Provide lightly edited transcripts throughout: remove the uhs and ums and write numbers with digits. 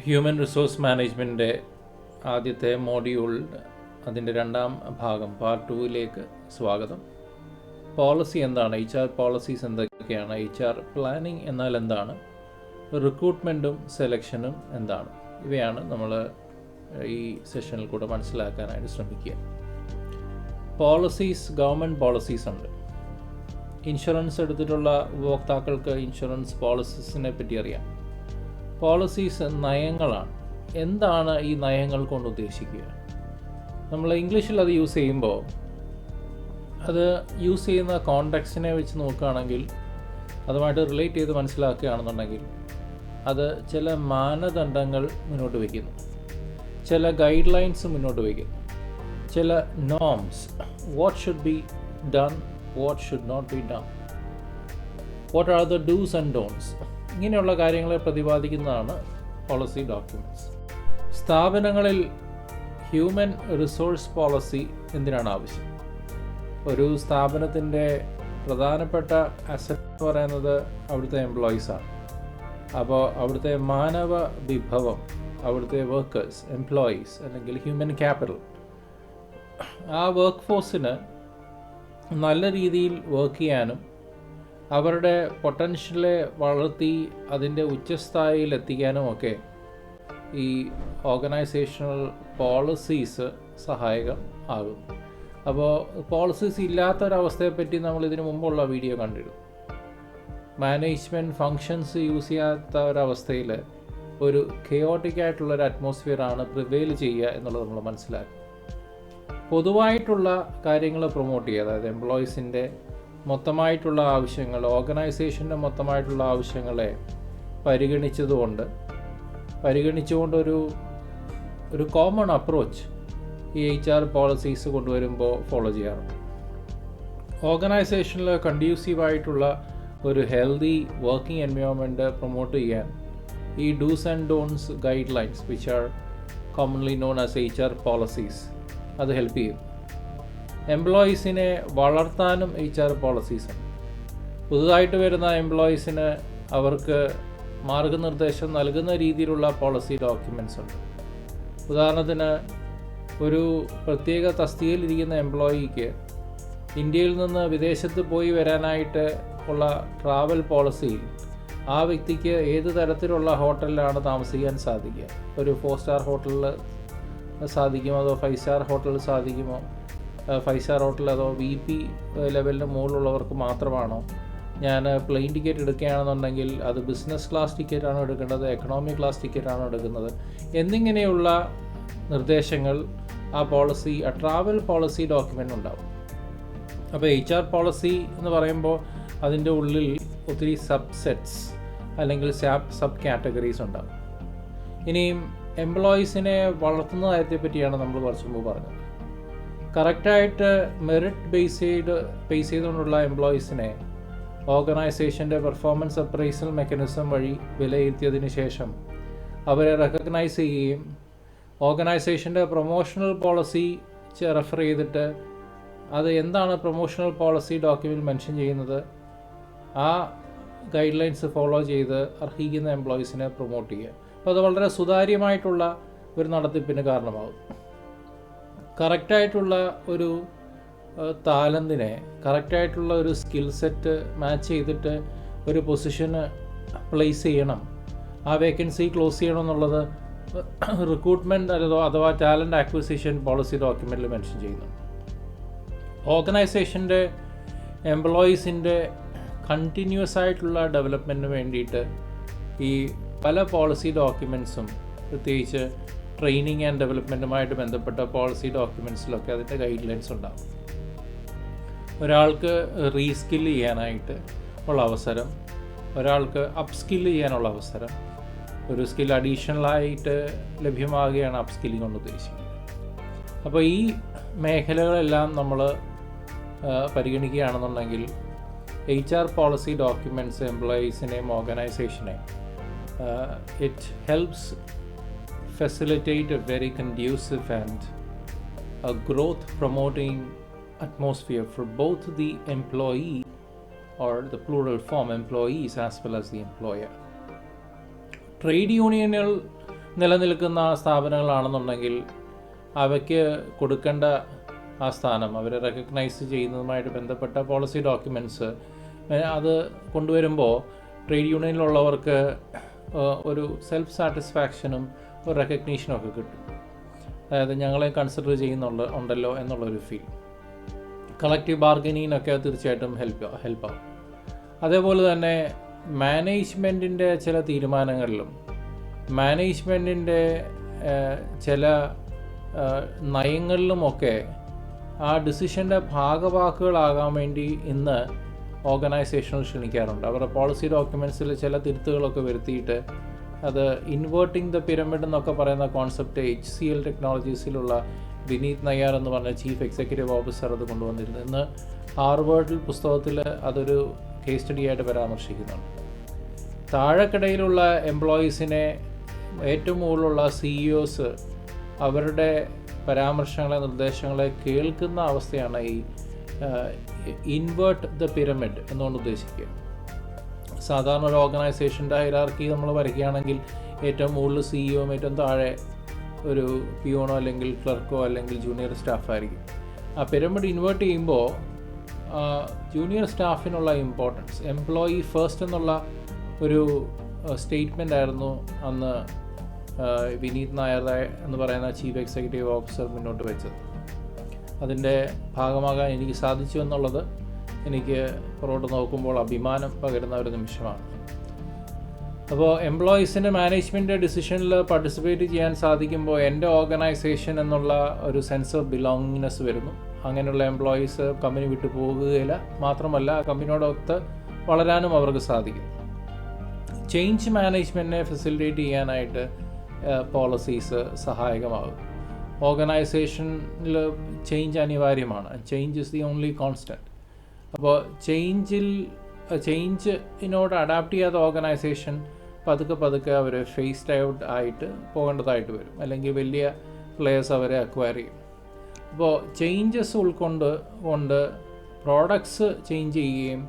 Human resource മാനേജ്മെൻറ്റിൻ്റെ ആദ്യത്തെ module അതിൻ്റെ രണ്ടാം ഭാഗം പാർട്ട് 2ലേക്ക് സ്വാഗതം. പോളിസി എന്താണ്, HR പോളിസീസ് എന്തൊക്കെയാണ്, HR പ്ലാനിംഗ് എന്നാൽ എന്താണ്, റിക്രൂട്ട്മെൻറ്റും സെലക്ഷനും എന്താണ്, ഇവയാണ് നമ്മൾ ഈ സെഷനിൽ കൂടെ മനസ്സിലാക്കാനായിട്ട് ശ്രമിക്കുക. പോളിസീസ്, ഗവൺമെൻറ് പോളിസീസ് ഉണ്ട്. ഇൻഷുറൻസ് എടുത്തിട്ടുള്ള ഉപഭോക്താക്കൾക്ക് ഇൻഷുറൻസ് പോളിസീസിനെ പറ്റി അറിയാം. പോളിസീസ് നയങ്ങളാണ്. എന്താണ് ഈ നയങ്ങൾ കൊണ്ട് ഉദ്ദേശിക്കുക? നമ്മൾ ഇംഗ്ലീഷിൽ അത് യൂസ് ചെയ്യുമ്പോൾ അത് യൂസ് ചെയ്യുന്ന കോണ്ടെക്സ്റ്റിനെ വെച്ച് നോക്കുകയാണെങ്കിൽ, അതുമായിട്ട് റിലേറ്റ് ചെയ്ത് മനസ്സിലാക്കുകയാണെന്നുണ്ടെങ്കിൽ, അത് ചില മാനദണ്ഡങ്ങൾ മുന്നോട്ട് വയ്ക്കുന്നു, ചില ഗൈഡ് ലൈൻസ് മുന്നോട്ട് വയ്ക്കുന്നു, ചില norms, what should be done, what should not be done, what are the dos and don'ts, ഇങ്ങനെയുള്ള കാര്യങ്ങളെ പ്രതിപാദിക്കുന്നതാണ് പോളിസി ഡോക്യുമെൻറ്റ്സ്. സ്ഥാപനങ്ങളിൽ ഹ്യൂമൻ റിസോഴ്സ് പോളിസി എന്തിനാണ് ആവശ്യം? ഒരു സ്ഥാപനത്തിൻ്റെ പ്രധാനപ്പെട്ട അസറ്റ് എന്ന് പറയുന്നത് അവിടുത്തെ എംപ്ലോയീസാണ്. അപ്പോൾ അവിടുത്തെ മാനവ വിഭവം, അവിടുത്തെ വർക്കേഴ്സ്, എംപ്ലോയീസ് അല്ലെങ്കിൽ ഹ്യൂമൻ ക്യാപിറ്റൽ, ആ വർക്ക് ഫോഴ്സിന് നല്ല രീതിയിൽ വർക്ക് ചെയ്യാനും അവരുടെ പൊട്ടൻഷ്യലെ വളർത്തി അതിൻ്റെ ഉച്ചസ്ഥായിയിൽ എത്തിക്കാനുമൊക്കെ ഈ ഓർഗനൈസേഷണൽ പോളിസീസ് സഹായകം ആകും. അപ്പോൾ പോളിസീസ് ഇല്ലാത്തൊരവസ്ഥയെപ്പറ്റി നമ്മൾ ഇതിനു മുമ്പുള്ള വീഡിയോ കണ്ടിരുന്നു. മാനേജ്മെൻറ്റ് ഫങ്ഷൻസ് യൂസ് ചെയ്യാത്ത ഒരവസ്ഥയിൽ ഒരു കെയോട്ടിക്കായിട്ടുള്ളൊരു അറ്റ്മോസ്ഫിയറാണ് പ്രിവെയിൽ ചെയ്യുക എന്നുള്ളത് നമ്മൾ മനസ്സിലാക്കും. പൊതുവായിട്ടുള്ള കാര്യങ്ങൾ പ്രൊമോട്ട് ചെയ്യുക, അതായത് എംപ്ലോയീസിൻ്റെ മൊത്തമായിട്ടുള്ള ആവശ്യങ്ങൾ, ഓർഗനൈസേഷൻ്റെ മൊത്തമായിട്ടുള്ള ആവശ്യങ്ങളെ പരിഗണിച്ചുകൊണ്ടൊരു കോമൺ അപ്രോച്ച് ഈ HR പോളിസീസ് കൊണ്ടുവരുമ്പോൾ ഫോളോ ചെയ്യാറുണ്ട്. ഓർഗനൈസേഷനിൽ കൺഡ്യൂസീവായിട്ടുള്ള ഒരു ഹെൽത്തി വർക്കിംഗ് എൻവയോൺമെൻറ്റ് പ്രൊമോട്ട് ചെയ്യാൻ ഈ dos and dawns guide lines, which are commonly known as HR policies, അത് ഹെൽപ്പ് ചെയ്യും. എംപ്ലോയീസിനെ വളർത്താനും HR പോളിസീസ് ഉണ്ട്. പുതുതായിട്ട് വരുന്ന എംപ്ലോയീസിന് അവർക്ക് മാർഗനിർദ്ദേശം നൽകുന്ന രീതിയിലുള്ള പോളിസി ഡോക്യുമെൻറ്റ്സ് ഉണ്ട്. ഉദാഹരണത്തിന്, ഒരു പ്രത്യേക തസ്തികയിലിരിക്കുന്ന എംപ്ലോയിക്ക് ഇന്ത്യയിൽ നിന്ന് വിദേശത്ത് പോയി വരാനായിട്ട് ഉള്ള ട്രാവൽ പോളിസിയിൽ ആ വ്യക്തിക്ക് ഏത് തരത്തിലുള്ള ഹോട്ടലിലാണ് താമസിക്കാൻ സാധിക്കുക, ഒരു 4 സ്റ്റാർ ഹോട്ടലിൽ സാധിക്കുമോ, അതോ 5 സ്റ്റാർ ഹോട്ടലിൽ സാധിക്കുമോ, 5 സ്റ്റാർ ഹോട്ടൽ അതോ VP ലെവലിന് മുകളിലുള്ളവർക്ക് മാത്രമാണോ, ഞാൻ പ്ലെയിൻ ടിക്കറ്റ് എടുക്കുകയാണെന്നുണ്ടെങ്കിൽ അത് ബിസിനസ് ക്ലാസ് ടിക്കറ്റാണോ എടുക്കേണ്ടത്, എക്കണോമി ക്ലാസ് ടിക്കറ്റാണോ എടുക്കുന്നത് എന്നിങ്ങനെയുള്ള നിർദ്ദേശങ്ങൾ ആ ട്രാവൽ പോളിസി ഡോക്യുമെൻ്റ് ഉണ്ടാവും. അപ്പോൾ HR പോളിസി എന്ന് പറയുമ്പോൾ അതിൻ്റെ ഉള്ളിൽ ഒത്തിരി സബ്സെറ്റ്സ് അല്ലെങ്കിൽ സബ് കാറ്റഗറീസ് ഉണ്ടാകും. ഇനിയും എംപ്ലോയീസിനെ വളർത്തുന്ന കാര്യത്തെ പറ്റിയാണ് നമ്മൾ കുറച്ച് മുമ്പ് പറഞ്ഞത്. കറക്റ്റായിട്ട് മെറിറ്റ് ബേസ് ചെയ്തുകൊണ്ടുള്ള എംപ്ലോയീസിനെ ഓർഗനൈസേഷൻ്റെ പെർഫോമൻസ് അപ്രൈസൽ മെക്കാനിസം വഴി വിലയിരുത്തിയതിന് ശേഷം അവരെ റെക്കഗ്നൈസ് ചെയ്യുകയും ഓർഗനൈസേഷൻ്റെ പ്രൊമോഷണൽ പോളിസി റെഫർ ചെയ്തിട്ട് അത് എന്താണ് പ്രൊമോഷണൽ പോളിസി ഡോക്യുമെൻറ്റ് മെൻഷൻ ചെയ്യുന്നത്, ആ ഗൈഡ് ലൈൻസ് ഫോളോ ചെയ്ത് അർഹിക്കുന്ന എംപ്ലോയീസിനെ പ്രൊമോട്ട് ചെയ്യുക. അപ്പോൾ അത് വളരെ സുതാര്യമായിട്ടുള്ള ഒരു നടത്തിപ്പിന് കാരണമാകും. കറക്റ്റായിട്ടുള്ള ഒരു താലന്തിനെ, കറക്റ്റായിട്ടുള്ള ഒരു സ്കിൽ സെറ്റ് മാച്ച് ചെയ്തിട്ട് ഒരു പൊസിഷന് പ്ലേസ് ചെയ്യണം, ആ വേക്കൻസി ക്ലോസ് ചെയ്യണം എന്നുള്ളത് റിക്രൂട്ട്മെൻറ്റ് അഥവാ ടാലൻറ്റ് ആക്വിസിഷൻ പോളിസി ഡോക്യുമെൻറ്റിൽ മെൻഷൻ ചെയ്യുന്നു. ഓർഗനൈസേഷൻ്റെ എംപ്ലോയീസിൻ്റെ കണ്ടിന്യൂസ് ആയിട്ടുള്ള ഡെവലപ്മെൻറ്റിന് വേണ്ടിയിട്ട് ഈ പല പോളിസി ഡോക്യുമെൻറ്റ്സും, പ്രത്യേകിച്ച് ട്രെയിനിങ് ആൻഡ് ഡെവലപ്മെൻറ്റുമായിട്ട് ബന്ധപ്പെട്ട പോളിസി ഡോക്യുമെൻറ്റ്സിലൊക്കെ അതിൻ്റെ ഗൈഡ് ലൈൻസ് ഉണ്ടാകും. ഒരാൾക്ക് റീസ്കില്ല് ചെയ്യാനായിട്ട് ഉള്ള അവസരം, ഒരാൾക്ക് അപ്സ്കില്ല് ചെയ്യാനുള്ള അവസരം, ഒരു സ്കിൽ അഡീഷണലായിട്ട് ലഭ്യമാകുകയാണ് അപ്സ്കില്ലിംഗ് കൊണ്ട് ഉദ്ദേശിക്കുന്നത്. അപ്പോൾ ഈ മേഖലകളെല്ലാം നമ്മൾ പരിഗണിക്കുകയാണെന്നുണ്ടെങ്കിൽ HR പോളിസി ഡോക്യുമെൻറ്റ്സ് എംപ്ലോയീസിനെയും ഓർഗനൈസേഷനെയും it helps facilitate a very conducive and a growth promoting atmosphere for both the employee, or the plural form employees, as well as the employer. Trade യൂണിയനുകൾ നിലനിൽക്കുന്ന സ്ഥാപനങ്ങളാണെന്നുണ്ടെങ്കിൽ അവയ്ക്ക് കൊടുക്കേണ്ട ആ സ്ഥാനം അവരെ റെക്കഗ്നൈസ് ചെയ്യുന്നതുമായിട്ട് ബന്ധപ്പെട്ട പോളിസി ഡോക്യുമെൻറ്റ്സ് അത് കൊണ്ടുവരുമ്പോൾ ട്രേഡ് യൂണിയനിലുള്ളവർക്ക് ഒരു സെൽഫ് സാറ്റിസ്ഫാക്ഷനും ഒരു റെക്കഗ്നീഷനും ഒക്കെ കിട്ടും. അതായത് ഞങ്ങളെ കൺസിഡർ ഉണ്ടല്ലോ എന്നുള്ളൊരു ഫീൽ. കളക്റ്റീവ് ബാർഗനിങ്ങിനൊക്കെ തീർച്ചയായിട്ടും ഹെൽപ്പാവും. അതേപോലെ തന്നെ മാനേജ്മെൻറ്റിൻ്റെ ചില തീരുമാനങ്ങളിലും മാനേജ്മെൻറ്റിൻ്റെ ചില നയങ്ങളിലുമൊക്കെ ആ ഡിസിഷൻ്റെ ഭാഗവാക്കുകളാകാൻ വേണ്ടി ഇന്ന് ഓർഗനൈസേഷനുകൾ ക്ഷണിക്കാറുണ്ട്. അവരുടെ പോളിസി ഡോക്യുമെൻറ്റ്സിൽ ചില തിരുത്തുകളൊക്കെ വരുത്തിയിട്ട് അത് ഇൻവേർട്ടിംഗ് ദ പിരമിഡ് എന്നൊക്കെ പറയുന്ന കോൺസെപ്റ്റ് HCL ടെക്നോളജീസിലുള്ള വിനീത് നയ്യാർ എന്ന് പറഞ്ഞ ചീഫ് എക്സിക്യൂട്ടീവ് ഓഫീസർ അത് കൊണ്ടുവന്നിരുന്നു. ഇന്ന് ഹാർവേർഡിൽ പുസ്തകത്തിൽ അതൊരു കേസ് സ്റ്റഡി ആയിട്ട് പരാമർശിക്കുന്നുണ്ട്. താഴെക്കിടയിലുള്ള എംപ്ലോയീസിനെ ഏറ്റവും മുകളിലുള്ള CEOs അവരുടെ പരാമർശങ്ങളെ നിർദ്ദേശങ്ങളെ കേൾക്കുന്ന അവസ്ഥയാണ് ഈ ഇൻവേർട്ട് ദ പിരമിഡ് എന്നുകൊണ്ട് ഉദ്ദേശിക്കുക. സാധാരണ ഒരു ഓർഗനൈസേഷൻ്റെ ഹൈറാർക്കി നമ്മൾ വരയ്ക്കുകയാണെങ്കിൽ ഏറ്റവും മുകളിൽ CEOയും ഏറ്റവും താഴെ ഒരു പിയോണോ അല്ലെങ്കിൽ ക്ലർക്കോ അല്ലെങ്കിൽ ജൂനിയർ സ്റ്റാഫായിരിക്കും. ആ പിരമിഡ് ഇൻവേർട്ട് ചെയ്യുമ്പോൾ ജൂനിയർ സ്റ്റാഫിനുള്ള ഇമ്പോർട്ടൻസ് എംപ്ലോയി ഫസ്റ്റ് എന്നുള്ള ഒരു സ്റ്റേറ്റ്മെൻ്റ് ആയിരുന്നു അന്ന് വിനീത് നായർ എന്ന് പറയുന്ന ചീഫ് എക്സിക്യൂട്ടീവ് ഓഫീസർ മുന്നോട്ട് വെച്ചത്. അതിൻ്റെ ഭാഗമാകാൻ എനിക്ക് സാധിച്ചു എന്നുള്ളത് എനിക്ക് പുറകോട്ട് നോക്കുമ്പോൾ അഭിമാനം പകരുന്ന ഒരു നിമിഷമാണ്. അപ്പോൾ എംപ്ലോയീസിൻ്റെ മാനേജ്മെൻറ്റ് ഡിസിഷനിൽ പാർട്ടിസിപ്പേറ്റ് ചെയ്യാൻ സാധിക്കുമ്പോൾ എൻ്റെ ഓർഗനൈസേഷൻ എന്നുള്ള ഒരു സെൻസ് ഓഫ് ബിലോങ്ങിങ്നെസ് വരുന്നു. അങ്ങനെയുള്ള എംപ്ലോയീസ് കമ്പനി വിട്ടു പോകുകയില്ല, മാത്രമല്ല കമ്പനിയോടൊത്ത് വളരാനും അവർക്ക് സാധിക്കും. ചേഞ്ച് മാനേജ്മെൻറ്റിനെ ഫെസിലിറ്റേറ്റ് ചെയ്യാനായിട്ട് പോളിസീസ് സഹായകമാകും. ഓർഗനൈസേഷനിൽ ചേഞ്ച് അനിവാര്യമാണ്. Change is the only constant. അപ്പോൾ ചേഞ്ചിനോട് അഡാപ്റ്റ് ചെയ്യാത്ത ഓർഗനൈസേഷൻ പതുക്കെ അവർ ഫേസ്ഡ് ഔട്ട് ആയിട്ട് പോകേണ്ടതായിട്ട് വരും, അല്ലെങ്കിൽ വലിയ പ്ലെയേഴ്സ് അവരെ അക്വയർ ചെയ്യും. അപ്പോൾ ചേഞ്ചസ് കൊണ്ട് പ്രോഡക്ട്സ് ചേഞ്ച് ചെയ്യുകയും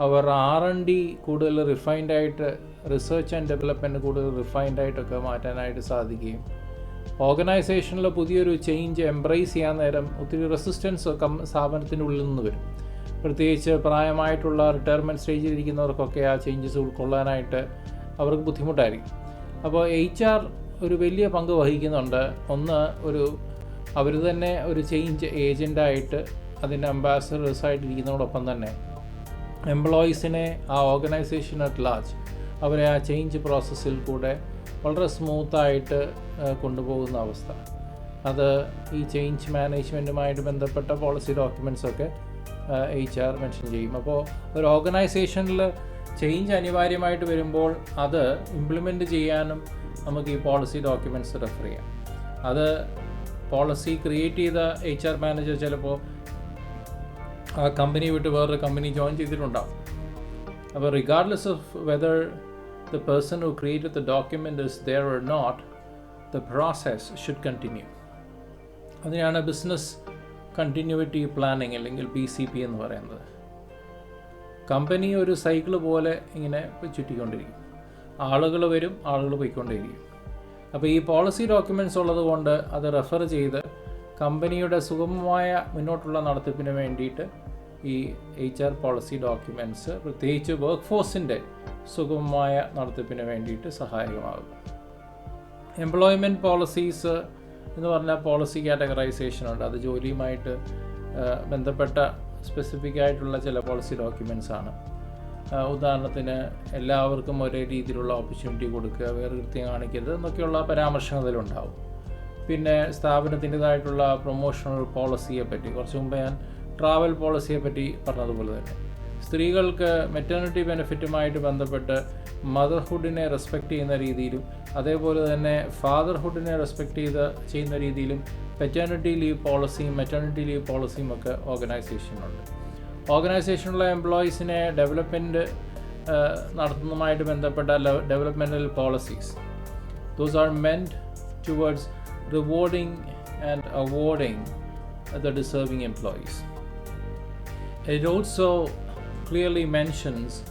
അവർ R&D കൂടുതൽ റിഫൈൻഡായിട്ട് റിസർച്ച് ആൻഡ് ഡെവലപ്മെൻറ്റ് കൂടുതൽ റിഫൈൻഡായിട്ടൊക്കെ മാറ്റാനായിട്ട് സാധിക്കുകയും ഓർഗനൈസേഷനിൽ പുതിയൊരു ചേഞ്ച് എംബ്രേസ് ചെയ്യാൻ നേരം ഒത്തിരി റെസിസ്റ്റൻസ് സ്ഥാപനത്തിൻ്റെ ഉള്ളിൽ നിന്ന് വരും. പ്രത്യേകിച്ച് പ്രായമായിട്ടുള്ള റിട്ടയർമെൻറ്റ് സ്റ്റേജിലിരിക്കുന്നവർക്കൊക്കെ ആ ചേഞ്ചസ് ഉൾക്കൊള്ളാനായിട്ട് അവർക്ക് ബുദ്ധിമുട്ടായിരിക്കും. അപ്പോൾ HR ഒരു വലിയ പങ്ക് വഹിക്കുന്നുണ്ട്. ഒന്ന്, അവർ തന്നെ ഒരു ചേഞ്ച് ഏജൻ്റായിട്ട് അതിൻ്റെ അംബാസഡേഴ്സായിട്ടിരിക്കുന്നതോടൊപ്പം തന്നെ എംപ്ലോയീസിനെ ആ ഓർഗനൈസേഷൻ അറ്റ് ലാർജ് അവരെ ആ ചേഞ്ച് പ്രോസസ്സിൽ കൂടെ വളരെ സ്മൂത്തായിട്ട് കൊണ്ടുപോകുന്ന അവസ്ഥ. അത് ഈ ചേഞ്ച് മാനേജ്മെൻറ്റുമായിട്ട് ബന്ധപ്പെട്ട പോളിസി ഡോക്യുമെൻറ്റ്സൊക്കെ HR മെൻഷൻ ചെയ്യും. അപ്പോൾ ഒരു ഓർഗനൈസേഷനിൽ ചേഞ്ച് അനിവാര്യമായിട്ട് വരുമ്പോൾ അത് ഇംപ്ലിമെൻറ്റ് ചെയ്യാനും നമുക്ക് ഈ പോളിസി ഡോക്യുമെൻറ്റ്സ് റെഫർ ചെയ്യാം. അത് പോളിസി ക്രിയേറ്റ് ചെയ്ത HR മാനേജർ ചിലപ്പോൾ ആ കമ്പനി വിട്ട് വേറൊരു കമ്പനി ജോയിൻ ചെയ്തിട്ടുണ്ടാവും. അപ്പോൾ regardless of whether the person who created the document is there or not, the process should continue. അതിനാണ് ബിസിനസ് കണ്ടിന്യൂറ്റി പ്ലാനിങ് അല്ലെങ്കിൽ BCP എന്ന് പറയുന്നത്. കമ്പനി ഒരു സൈക്കിൾ പോലെ ഇങ്ങനെ ചുറ്റിക്കൊണ്ടിരിക്കും. ആളുകൾ വരും, ആളുകൾ പോയിക്കൊണ്ടിരിക്കും. അപ്പോൾ ഈ പോളിസി ഡോക്യുമെൻറ്റ്സ് ഉള്ളത് കൊണ്ട് അത് റെഫർ ചെയ്ത് കമ്പനിയുടെ സുഗമമായ മുന്നോട്ടുള്ള നടത്തിപ്പിന് വേണ്ടിയിട്ട് ഈ HR പോളിസി ഡോക്യുമെൻറ്റ്സ് പ്രത്യേകിച്ച് വർക്ക് ഫോഴ്സിൻ്റെ സുഗമമായ നടത്തിപ്പിന് വേണ്ടിയിട്ട് സഹായകമാകും. എംപ്ലോയ്മെൻറ്റ് പോളിസീസ് എന്ന് പറഞ്ഞാൽ പോളിസി കാറ്റഗറൈസേഷൻ ഉണ്ട്. അത് ജോലിയുമായിട്ട് ബന്ധപ്പെട്ട സ്പെസിഫിക് ആയിട്ടുള്ള ചില പോളിസി ഡോക്യുമെൻറ്റ്സ് ആണ്. ഉദാഹരണത്തിന് എല്ലാവർക്കും ഒരേ രീതിയിലുള്ള ഓപ്പർച്യൂണിറ്റി കൊടുക്കുക, വേർതിരിവ് കാണിക്കരുത് എന്നൊക്കെയുള്ള പരാമർശങ്ങൾ അതിലുണ്ടാവും. പിന്നെ സ്ഥാപനത്തിൻ്റെതായിട്ടുള്ള പ്രൊമോഷണൽ പോളിസിയെ പറ്റി, കുറച്ച് മുമ്പ് ഞാൻ ട്രാവൽ പോളിസിയെ പറ്റി പറഞ്ഞതുപോലെ തന്നെ സ്ത്രീകൾക്ക് മെറ്റേണിറ്റി ബെനിഫിറ്റുമായിട്ട് ബന്ധപ്പെട്ട് മദർഹുഡിനെ റെസ്പെക്റ്റ് ചെയ്യുന്ന രീതിയിലും അതേപോലെ തന്നെ ഫാദർഹുഡിനെ റെസ്പെക്റ്റ് ചെയ്യുന്ന രീതിയിലും പെറ്റേണിറ്റി ലീവ് പോളിസിയും മെറ്റേണിറ്റി ലീവ് പോളിസിയും ഒക്കെ ഓർഗനൈസേഷനുണ്ട്. ഓർഗനൈസേഷനിലുള്ള എംപ്ലോയീസിനെ ഡെവലപ്മെൻറ്റ് നടത്തുന്നതുമായിട്ട് ബന്ധപ്പെട്ട developmental policies, those are meant towards rewarding and awarding the deserving employees. It also clearly mentions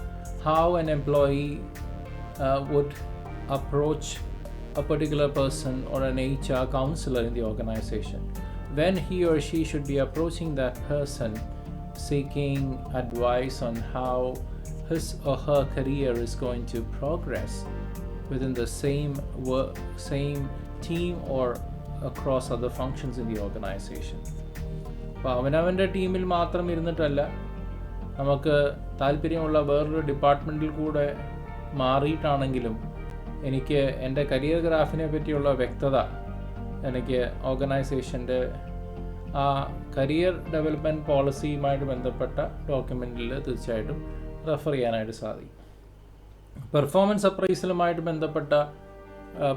how an employee would approach a particular person or an HR counselor in the organization, when he or she should be approaching that person seeking advice on how his or her career is going to progress within the same team or across other functions in the organization. അപ്പോൾ അവനവൻ്റെ ടീമിൽ മാത്രം ഇരുന്നിട്ടല്ല, നമുക്ക് താല്പര്യമുള്ള വേറൊരു ഡിപ്പാർട്ട്മെൻറ്റിൽ കൂടെ മാറിയിട്ടാണെങ്കിലും എനിക്ക് എൻ്റെ കരിയർ ഗ്രാഫിനെ പറ്റിയുള്ള വ്യക്തത എനിക്ക് ഓർഗനൈസേഷൻ്റെ ആ കരിയർ ഡെവലപ്മെൻറ്റ് പോളിസിയുമായിട്ട് ബന്ധപ്പെട്ട ഡോക്യുമെൻറ്റിൽ തീർച്ചയായിട്ടും റെഫർ ചെയ്യാനായിട്ട് സാധിക്കും. പെർഫോമൻസ് അപ്രൈസലുമായിട്ട് ബന്ധപ്പെട്ട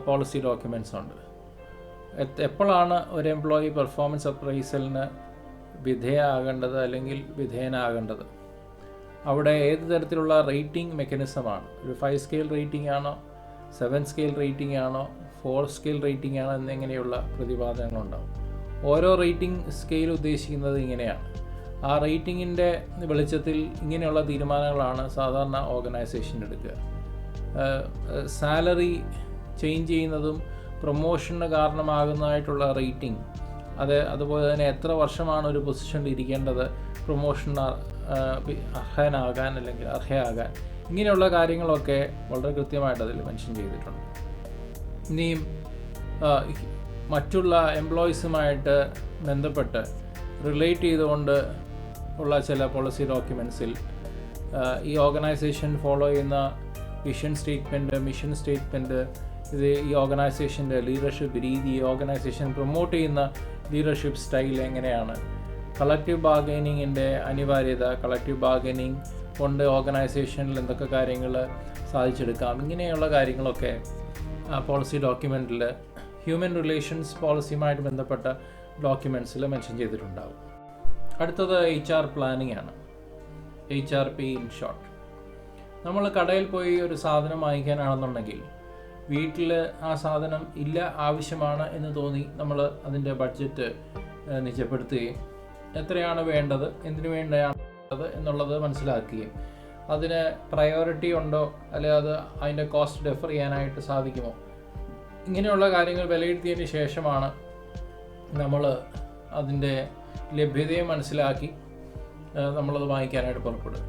പോളിസി ഡോക്യുമെൻറ്റ്സ് ഉണ്ട്. എപ്പോഴാണ് ഒരു എംപ്ലോയി പെർഫോമൻസ് അപ്രൈസലിന് വിധേയമാകേണ്ടത് അല്ലെങ്കിൽ വിധേയനാകേണ്ടത്, അവിടെ ഏത് തരത്തിലുള്ള റേറ്റിംഗ് മെക്കാനിസമാണ്, ഒരു 5 സ്കെയിൽ റേറ്റിംഗ് ആണോ, 7 സ്കെയിൽ റേറ്റിംഗ് ആണോ, 4 സ്കെയിൽ റേറ്റിംഗ് ആണോ എന്നിങ്ങനെയുള്ള പ്രതിപാദനങ്ങളുണ്ടാവും. ഓരോ റേറ്റിംഗ് സ്കെയിൽ ഉദ്ദേശിക്കുന്നത് ഇങ്ങനെയാണ്. ആ റേറ്റിങ്ങിൻ്റെ വെളിച്ചത്തിൽ ഇങ്ങനെയുള്ള തീരുമാനങ്ങളാണ് സാധാരണ ഓർഗനൈസേഷൻ എടുക്കുക. സാലറി ചേഞ്ച് ചെയ്യുന്നതും പ്രൊമോഷന് കാരണമാകുന്നതായിട്ടുള്ള റേറ്റിംഗ്, അതുപോലെ തന്നെ എത്ര വർഷമാണ് ഒരു പൊസിഷനിൽ ഇരിക്കേണ്ടത് പ്രൊമോഷൻ അർഹനാകാൻ അല്ലെങ്കിൽ അർഹയാകാൻ, ഇങ്ങനെയുള്ള കാര്യങ്ങളൊക്കെ വളരെ കൃത്യമായിട്ട് അതിൽ മെൻഷൻ ചെയ്തിട്ടുണ്ട്. ഇനിയും മറ്റുള്ള എംപ്ലോയീസുമായിട്ട് ബന്ധപ്പെട്ട് റിലേറ്റ് ചെയ്തുകൊണ്ട് ഉള്ള ചില പോളിസി ഡോക്യുമെൻറ്റ്സിൽ ഈ ഓർഗനൈസേഷൻ ഫോളോ ചെയ്യുന്ന വിഷൻ സ്റ്റേറ്റ്മെൻറ്റ്, മിഷൻ സ്റ്റേറ്റ്മെൻറ്റ്, ഇത് ഈ ഓർഗനൈസേഷൻ്റെ ലീഡർഷിപ്പ് രീതി, ഈ ഓർഗനൈസേഷൻ പ്രൊമോട്ട് ചെയ്യുന്ന ലീഡർഷിപ്പ് സ്റ്റൈൽ എങ്ങനെയാണ്, കളക്റ്റീവ് ബാർഗൈനിങ്ങിൻ്റെ അനിവാര്യത, കളക്റ്റീവ് ബാർഗൈനിങ് കൊണ്ട് ഓർഗനൈസേഷനിൽ എന്തൊക്കെ കാര്യങ്ങൾ സാധിച്ചെടുക്കാം, ഇങ്ങനെയുള്ള കാര്യങ്ങളൊക്കെ പോളിസി ഡോക്യുമെൻറ്റിൽ ഹ്യൂമൻ റിലേഷൻസ് പോളിസിയുമായിട്ട് ബന്ധപ്പെട്ട ഡോക്യുമെൻറ്റ്സിൽ മെൻഷൻ ചെയ്തിട്ടുണ്ടാകും. അടുത്തത് HR പ്ലാനിംഗ് ആണ്, HRP ഇൻ ഷോർട്ട്. നമ്മൾ കടയിൽ പോയി ഒരു സാധനം വാങ്ങിക്കാനാണെന്നുണ്ടെങ്കിൽ വീട്ടിൽ ആ സാധനം ഇല്ല, ആവശ്യമാണ് എന്ന് തോന്നി നമ്മൾ അതിൻ്റെ ബഡ്ജറ്റ് നിജപ്പെടുത്തുകയും എത്രയാണ് വേണ്ടത്, എന്തിനു വേണ്ടത് എന്നുള്ളത് മനസ്സിലാക്കുകയും അതിന് പ്രയോറിറ്റി ഉണ്ടോ അല്ലെങ്കിൽ അത് അതിൻ്റെ കോസ്റ്റ് ഡെഫർ ചെയ്യാനായിട്ട് സാധിക്കുമോ, ഇങ്ങനെയുള്ള കാര്യങ്ങൾ വിലയിരുത്തിയതിന് ശേഷമാണ് നമ്മൾ അതിൻ്റെ ലഭ്യതയെ മനസ്സിലാക്കി നമ്മളത് വാങ്ങിക്കാനായിട്ട് പുറപ്പെടുക.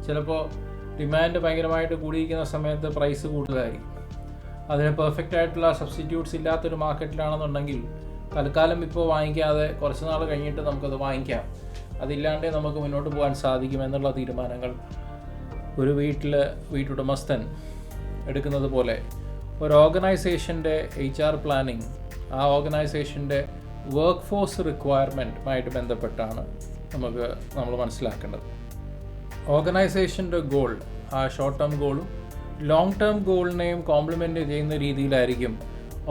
ചിലപ്പോൾ ഡിമാൻഡ് ഭയങ്കരമായിട്ട് കൂടിയിരിക്കുന്ന സമയത്ത് പ്രൈസ് കൂടുതലായിരിക്കും. അതിന് പെർഫെക്റ്റ് ആയിട്ടുള്ള സബ്സ്റ്റിറ്റ്യൂട്ട്സ് ഇല്ലാത്തൊരു മാർക്കറ്റിലാണെന്നുണ്ടെങ്കിൽ തൽക്കാലം ഇപ്പോൾ വാങ്ങിക്കാതെ കുറച്ച് നാൾ കഴിഞ്ഞിട്ട് നമുക്കത് വാങ്ങിക്കാം, അതില്ലാണ്ടേ നമുക്ക് മുന്നോട്ട് പോകാൻ സാധിക്കും എന്നുള്ള തീരുമാനങ്ങൾ ഒരു വീട്ടുടമസ്ഥൻ എടുക്കുന്നത് പോലെ ഒരു ഓർഗനൈസേഷൻ്റെ HR പ്ലാനിങ് ആ ഓർഗനൈസേഷൻ്റെ വർക്ക് ഫോഴ്സ് റിക്വയർമെൻറ്റുമായിട്ട് ബന്ധപ്പെട്ടാണ് നമ്മൾ മനസ്സിലാക്കേണ്ടത്. ഓർഗനൈസേഷൻ്റെ ഗോൾ, ആ ഷോർട്ട് ടേം ഗോളും ലോങ് ടേം ഗോളിനെയും കോംപ്ലിമെൻ്റ് ചെയ്യുന്ന രീതിയിലായിരിക്കും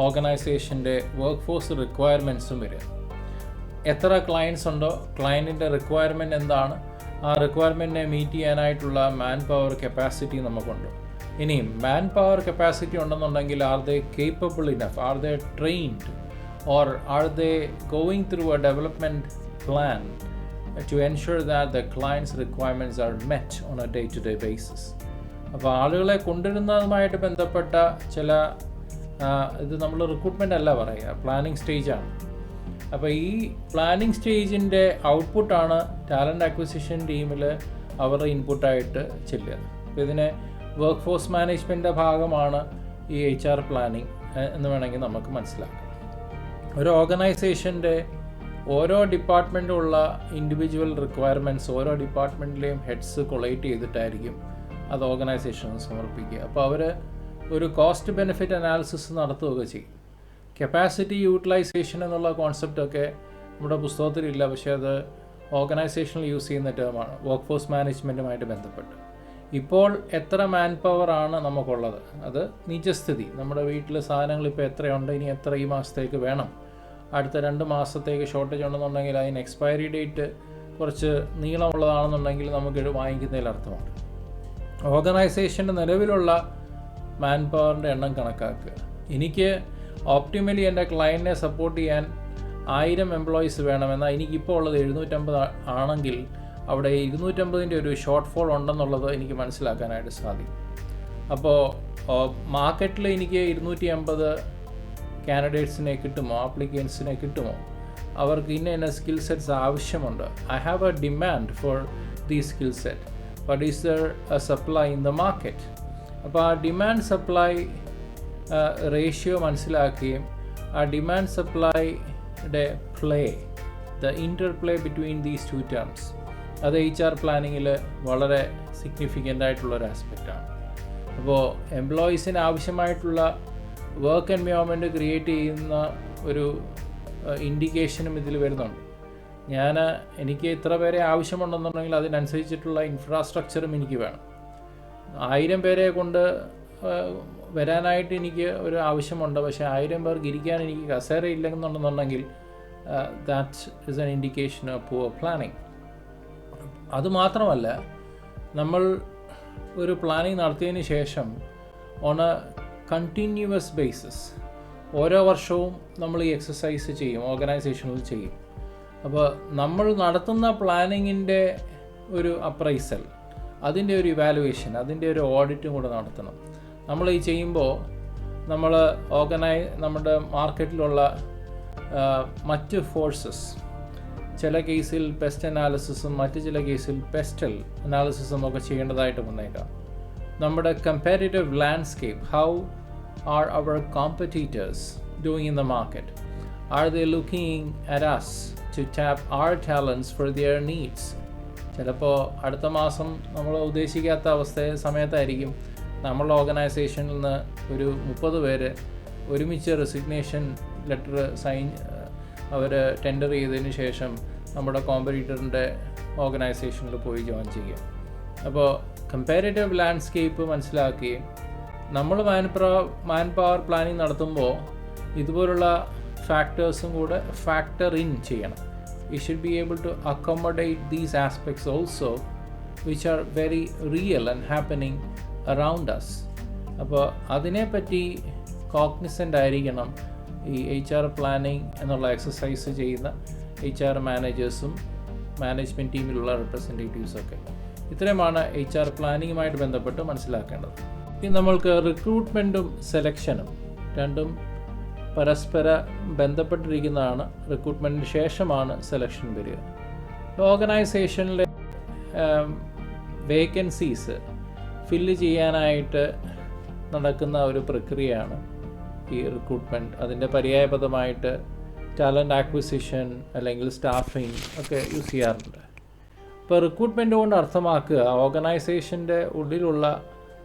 ഓർഗനൈസേഷൻ്റെ വർക്ക് ഫോഴ്സ് റിക്വയർമെൻറ്റ്സും വരിക. എത്ര ക്ലയൻസ് ഉണ്ടോ, ക്ലയൻറ്റിൻ്റെ റിക്വയർമെൻറ്റ് എന്താണ്, ആ റിക്വയർമെൻറ്റിനെ മീറ്റ് ചെയ്യാനായിട്ടുള്ള മാൻ പവർ കപ്പാസിറ്റി നമുക്കുണ്ട്. ഇനിയും മാൻ പവർ കപ്പാസിറ്റി ഉണ്ടെന്നുണ്ടെങ്കിൽ are they capable enough, are they trained, or are they going through A development plan to ensure that the client's requirements are met on a day-to-day basis. അപ്പോൾ ആളുകളെ കൊണ്ടുവരുന്നതുമായിട്ട് ബന്ധപ്പെട്ട ചില ഇത് നമ്മൾ recruitment അല്ല പറയുക, planning സ്റ്റേജാണ്. അപ്പോൾ ഈ പ്ലാനിങ് സ്റ്റേജിൻ്റെ ഔട്ട്പുട്ടാണ് ടാലൻറ്റ് അക്വിസിഷൻ ടീമിൽ അവരുടെ ഇൻപുട്ടായിട്ട് ചെല്ലുക. അപ്പോൾ ഇതിനെ വർക്ക് ഫോഴ്സ് മാനേജ്മെൻറ്റിൻ്റെ ഭാഗമാണ് ഈ HR പ്ലാനിങ് എന്ന് വേണമെങ്കിൽ നമുക്ക് മനസ്സിലാക്കാം. ഒരു ഓർഗനൈസേഷൻ്റെ ഓരോ ഡിപ്പാർട്ട്മെൻറ്റുള്ള ഇൻഡിവിജ്വൽ റിക്വയർമെൻറ്റ്സ് ഓരോ ഡിപ്പാർട്ട്മെൻറ്റിലെയും ഹെഡ്സ് കൊളേറ്റ് ചെയ്തിട്ടായിരിക്കും അത് ഓർഗനൈസേഷന് സമർപ്പിക്കുക. അപ്പോൾ അവർ ഒരു കോസ്റ്റ് ബെനിഫിറ്റ് അനാലിസിസ് നടത്തുകയൊക്കെ ചെയ്യും. കപ്പാസിറ്റി യൂട്ടിലൈസേഷൻ എന്നുള്ള കോൺസെപ്റ്റൊക്കെ നമ്മുടെ പുസ്തകത്തിലില്ല, പക്ഷേ അത് ഓർഗനൈസേഷനിൽ യൂസ് ചെയ്യുന്ന ടേമാണ് വർക്ക് ഫോഴ്സ് മാനേജ്മെൻറ്റുമായിട്ട് ബന്ധപ്പെട്ട്. ഇപ്പോൾ എത്ര മാൻ പവറാണ് നമുക്കുള്ളത്, അത് നിജസ്ഥിതി, നമ്മുടെ വീട്ടിൽ സാധനങ്ങൾ ഇപ്പോൾ എത്രയുണ്ട്, ഇനി എത്ര ഈ മാസത്തേക്ക് വേണം, അടുത്ത 2 മാസത്തേക്ക് ഷോർട്ടേജ് ഉണ്ടെന്നുണ്ടെങ്കിൽ അതിന് എക്സ്പയറി ഡേറ്റ് കുറച്ച് നീളമുള്ളതാണെന്നുണ്ടെങ്കിൽ നമുക്ക് വാങ്ങിക്കുന്നതിൽ അർത്ഥമുണ്ട്. ഓർഗനൈസേഷൻ്റെ നിലവിലുള്ള മാൻ പവറിൻ്റെ എണ്ണം കണക്കാക്കുക. എനിക്ക് ഓപ്റ്റിമലി എൻ്റെ ക്ലയൻറ്റിനെ സപ്പോർട്ട് ചെയ്യാൻ 1000 എംപ്ലോയീസ് വേണമെന്നാൽ എനിക്കിപ്പോൾ ഉള്ളത് 750 ആണെങ്കിൽ അവിടെ 250ൻ്റെ ഒരു ഷോർട്ട് ഫോൾ ഉണ്ടെന്നുള്ളത് എനിക്ക് മനസ്സിലാക്കാനായിട്ട് സാധിക്കും. അപ്പോൾ മാർക്കറ്റിൽ എനിക്ക് 250 കാൻഡിഡേറ്റ്സിനെ കിട്ടുമോ, ആപ്ലിക്കൻസിനെ കിട്ടുമോ, അവർക്ക് ഇന്ന സ്കിൽ സെറ്റ്സ് ആവശ്യമുണ്ട്. I have a demand for the skill set, but is there a supply in the market. അപ്പോൾ ആ ഡിമാൻഡ് സപ്ലൈ റേഷ്യോ മനസ്സിലാക്കുകയും ആ ഡിമാൻഡ് സപ്ലൈയുടെ the interplay between these two terms, അത് HR പ്ലാനിങ്ങിൽ വളരെ സിഗ്നിഫിക്കൻ്റ് ആയിട്ടുള്ളൊരു ആസ്പെക്റ്റാണ്. അപ്പോൾ എംപ്ലോയീസിന് ആവശ്യമായിട്ടുള്ള വർക്ക് എൻവയോൺമെൻറ്റ് ക്രിയേറ്റ് ചെയ്യുന്ന ഒരു ഇൻഡിക്കേഷനും ഇതിൽ വരുന്നുണ്ട്. എനിക്ക് ഇത്ര പേരെ ആവശ്യമുണ്ടെന്നുണ്ടെങ്കിൽ അതിനനുസരിച്ചിട്ടുള്ള ഇൻഫ്രാസ്ട്രക്ചറും എനിക്ക് വേണം. 1000 പേരെ കൊണ്ട് വരാനായിട്ട് എനിക്ക് ഒരു ആവശ്യമുണ്ട്, പക്ഷേ 1000 പേർക്ക് ഇരിക്കാൻ എനിക്ക് കസേര ഇല്ലെന്നുണ്ടെന്നുണ്ടെങ്കിൽ that is an indication of poor planning. അതുമാത്രമല്ല, നമ്മൾ ഒരു പ്ലാനിങ് നടത്തിയതിന് ശേഷം ഓൺ എ കണ്ടിന്യൂവസ് ബേസിസ് ഓരോ വർഷവും നമ്മൾ ഈ എക്സസൈസ് ചെയ്യും, ഓർഗനൈസേഷനിൽ ചെയ്യും. അപ്പോൾ നമ്മൾ നടത്തുന്ന പ്ലാനിങ്ങിൻ്റെ ഒരു അപ്രൈസൽ, അതിൻ്റെ ഒരു ഇവാലുവേഷൻ, അതിൻ്റെ ഒരു ഓഡിറ്റും കൂടെ നടത്തണം. നമ്മൾ ഈ ചെയ്യുമ്പോൾ നമ്മൾ നമ്മുടെ മാർക്കറ്റിലുള്ള മറ്റ് ഫോഴ്സസ്, ചില കേസിൽ പെസ്റ്റ് അനാലിസിസും മറ്റ് ചില കേസിൽ പെസ്റ്റൽ അനാലിസിസും ഒക്കെ ചെയ്യേണ്ടതായിട്ട് വന്നേക്കാം. നമ്മുടെ comparative landscape, how are our competitors doing in the market, are they looking at us to tap our talents for their needs. ചിലപ്പോൾ അടുത്ത മാസം നമ്മൾ ഉദ്ദേശിക്കാത്ത സമയത്തായിരിക്കും നമ്മളുടെ ഓർഗനൈസേഷനിൽ നിന്ന് ഒരു 30 പേര് ഒരുമിച്ച് റെസിഗ്നേഷൻ ലെറ്റർ അവർ ടെൻഡർ ചെയ്തതിന് ശേഷം നമ്മുടെ കോമ്പറ്റീറ്ററിൻ്റെ ഓർഗനൈസേഷനിൽ പോയി ജോയിൻ ചെയ്യുക. അപ്പോൾ കമ്പാരിറ്റീവ് ലാൻഡ്സ്കേപ്പ് മനസ്സിലാക്കുകയും നമ്മൾ മാൻ പവർ പ്ലാനിങ് നടത്തുമ്പോൾ ഇതുപോലുള്ള ഫാക്ടേഴ്സും കൂടെ ഫാക്ടർ ഇൻ ചെയ്യണം. We should be able to accommodate these aspects also, which are very real and happening around us. അപ്പോൾ അതിനെപ്പറ്റി കോഗ്നിസൻ്റ് ആയിരിക്കണം ഈ HR പ്ലാനിങ് എന്നുള്ള എക്സസൈസ് ചെയ്യുന്ന HR മാനേജേഴ്സും മാനേജ്മെൻറ്റ് ടീമിലുള്ള റെപ്രസെൻറ്റേറ്റീവ്സൊക്കെ. ഇത്രയുമാണ് HR പ്ലാനിങ്ങുമായിട്ട് ബന്ധപ്പെട്ട് മനസ്സിലാക്കേണ്ടത്. ഇനി നമ്മൾക്ക് റിക്രൂട്ട്മെൻറ്റും സെലക്ഷനും രണ്ടും പരസ്പര ബന്ധപ്പെട്ടിരിക്കുന്നതാണ്. റിക്രൂട്ട്മെൻറ്റിന് ശേഷമാണ് സെലക്ഷൻ വരിക. ഓർഗനൈസേഷനിലെ വേക്കൻസീസ് ഫില്ല് ചെയ്യാനായിട്ട് നടക്കുന്ന ഒരു പ്രക്രിയയാണ് ഈ റിക്രൂട്ട്മെൻറ്റ്. അതിൻ്റെ പര്യായപദമായിട്ട് ടാലൻറ്റ് ആക്വിസിഷൻ അല്ലെങ്കിൽ സ്റ്റാഫിംഗ് ഒക്കെ യൂസ് ചെയ്യാറുണ്ട്. ഇപ്പോൾ റിക്രൂട്ട്മെൻറ്റ് കൊണ്ട് അർത്ഥമാക്കുക ഓർഗനൈസേഷൻ്റെ ഉള്ളിലുള്ള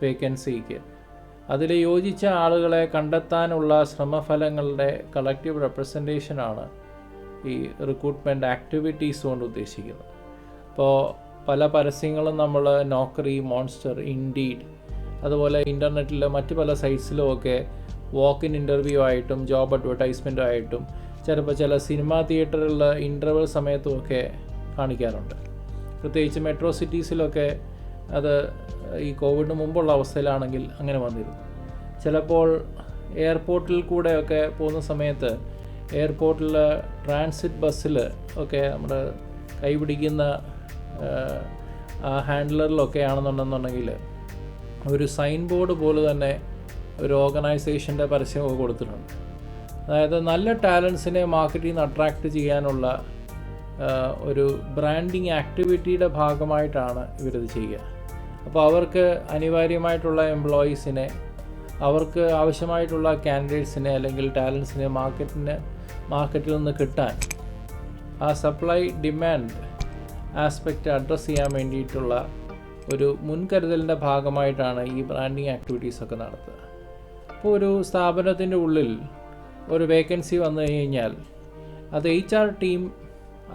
വേക്കൻസിക്ക് അതിൽ യോജിച്ച ആളുകളെ കണ്ടെത്താനുള്ള ശ്രമഫലങ്ങളുടെ കളക്റ്റീവ് റെപ്രസെൻറ്റേഷനാണ് ഈ റിക്രൂട്ട്മെൻറ്റ് ആക്ടിവിറ്റീസ് കൊണ്ട് ഉദ്ദേശിക്കുന്നത്. ഇപ്പോൾ പല പരസ്യങ്ങളും നമ്മൾ നോക്കറി, മോൺസ്റ്റർ, ഇൻഡീഡ്, അതുപോലെ ഇൻ്റർനെറ്റിൽ മറ്റ് പല സൈറ്റ്സിലും ഒക്കെ വാക്ക് ഇൻ ഇൻ്റർവ്യൂ ആയിട്ടും ജോബ് അഡ്വർടൈസ്മെൻറ്റും ആയിട്ടും ചിലപ്പോൾ ചില സിനിമാ തിയേറ്ററിൽ ഇൻ്റർവെൽ സമയത്തുമൊക്കെ കാണിക്കാറുണ്ട്. പ്രത്യേകിച്ച് മെട്രോ സിറ്റീസിലൊക്കെ അത് ഈ കോവിഡിന് മുമ്പുള്ള അവസ്ഥയിലാണെങ്കിൽ അങ്ങനെ വന്നിരുന്നു. ചിലപ്പോൾ എയർപോർട്ടിൽ കൂടെയൊക്കെ പോകുന്ന സമയത്ത് എയർപോർട്ടിൽ ട്രാൻസിറ്റ് ബസ്സിൽ ഒക്കെ നമ്മുടെ കൈപിടിക്കുന്ന ഹാൻഡിലറിലൊക്കെ ആണെന്നുണ്ടെന്നുണ്ടെങ്കിൽ ഒരു സൈൻ ബോർഡ് പോലെ തന്നെ ഒരു ഓർഗനൈസേഷൻ്റെ പരസ്യമൊക്കെ കൊടുത്തിട്ടുണ്ട്. അതായത് നല്ല ടാലൻസിനെ മാർക്കറ്റിൽ നിന്ന് അട്രാക്റ്റ് ചെയ്യാനുള്ള ഒരു ബ്രാൻഡിങ് ആക്ടിവിറ്റിയുടെ ഭാഗമായിട്ടാണ് ഇവരിത് ചെയ്യുക. അപ്പോൾ അവർക്ക് അനിവാര്യമായിട്ടുള്ള എംപ്ലോയീസിനെ, അവർക്ക് ആവശ്യമായിട്ടുള്ള കാൻഡിഡേറ്റ്സിനെ അല്ലെങ്കിൽ ടാലൻസിനെ മാർക്കറ്റിൽ നിന്ന് കിട്ടാൻ ആ സപ്ലൈ ഡിമാൻഡ് ആസ്പെക്റ്റ് അഡ്രസ്സ് ചെയ്യാൻ വേണ്ടിയിട്ടുള്ള ഒരു മുൻകരുതലിൻ്റെ ഭാഗമായിട്ടാണ് ഈ ബ്രാൻഡിങ് ആക്ടിവിറ്റീസൊക്കെ നടത്തുക. അപ്പോൾ ഒരു സ്ഥാപനത്തിൻ്റെ ഉള്ളിൽ ഒരു വേക്കൻസി വന്നു കഴിഞ്ഞാൽ അത് HR ടീം,